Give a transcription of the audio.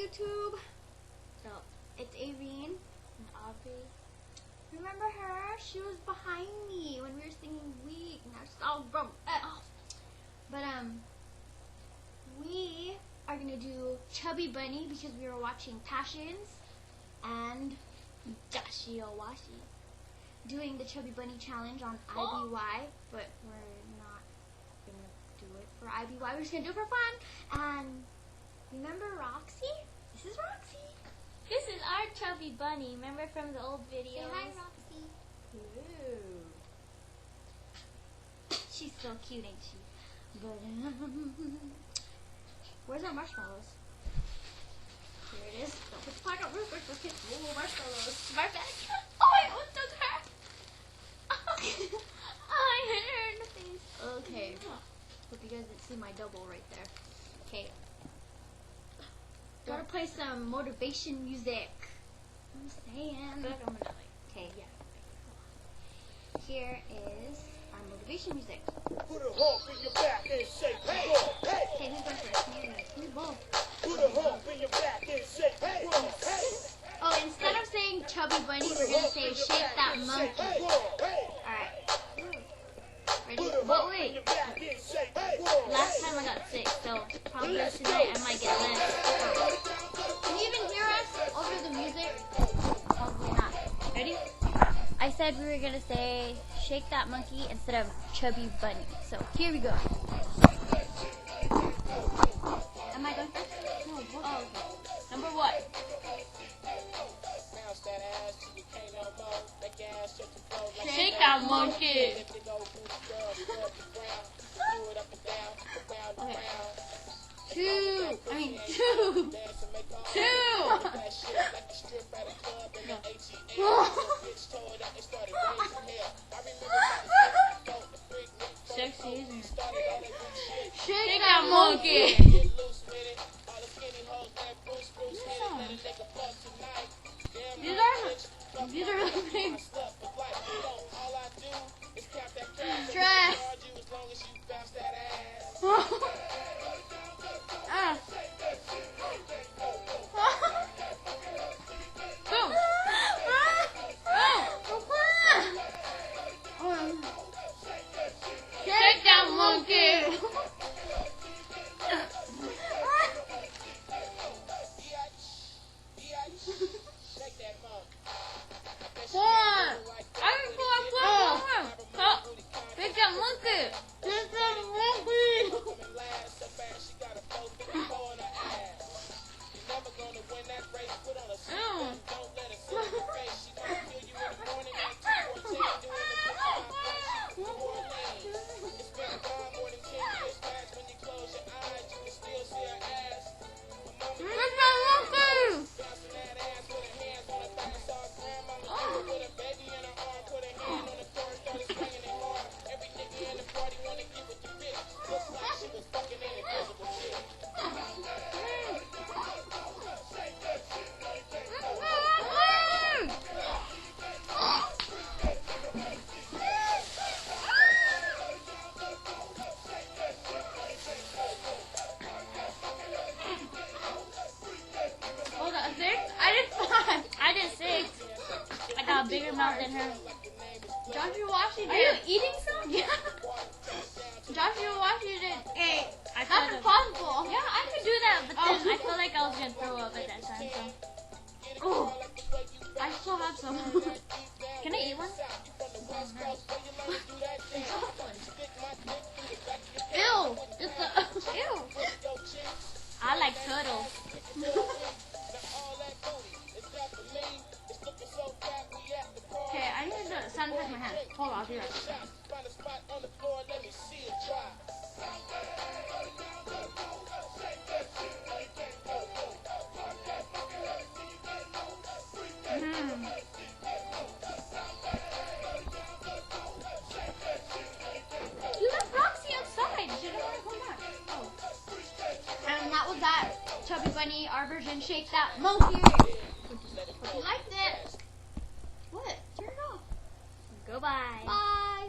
YouTube. So it's Avreen and Aubrey. Remember her? She was behind me when we were singing Weak, and our song broke off. But we are gonna do Chubby Bunny because we were watching Passions and Dashi Owashi doing the Chubby Bunny challenge on IBY, but we're not gonna do it for IBY. We're just gonna do it for fun. And remember Roxy? This is Roxy. This is our Chubby Bunny. Remember from the old videos? Say hi, Roxy. Ooh. She's so cute, ain't she? But where's our marshmallows? Here it is. Don't put the pot out real quick. Let's get marshmallows. Marshmallows. Oh, I almost took her. I hit her in the face. Okay. Hope you guys didn't see my double right there. Okay. Gotta play some motivation music. I'm saying. Okay, yeah. Here is our motivation music. Put a hump in your back and say, hey, hey. Okay, who's going first? Me both. Put a hump in your back and say, hey, hey. Oh, instead of saying Chubby Bunny, we're gonna say Shake That Monkey. Alright. Ready? But wait. Last time I got sick, so probably tonight I might get less. Can you even hear us over the music? Probably not. Ready? I said we were gonna say Shake That Monkey instead of Chubby Bunny. So here we go. Am I going first? No. Oh, okay. Number one. Shake that monkey. Okay. Two. Sexy, isn't it? Shake that monkey. These are really big. Stress. Boom. Shake that monkey. Shake that monkey. A bigger mouth than her. Joshua Washington. Are you eating some? Yeah. Joshua Washington ate. I That's could've. impossible. Yeah, I could do that, but then I feel like I was gonna throw up at that time. So. Oh, I still have some. Can I eat one? Ew. Just ew. I like turtles. Okay, I need to sanitize my hands. Hold on, I'll do that. You left Roxy outside. She didn't want to come back. Oh. And that was that Chubby Bunny, our version, Shake That Monkey. Hope you liked it. What? Turn it off. Goodbye. Bye.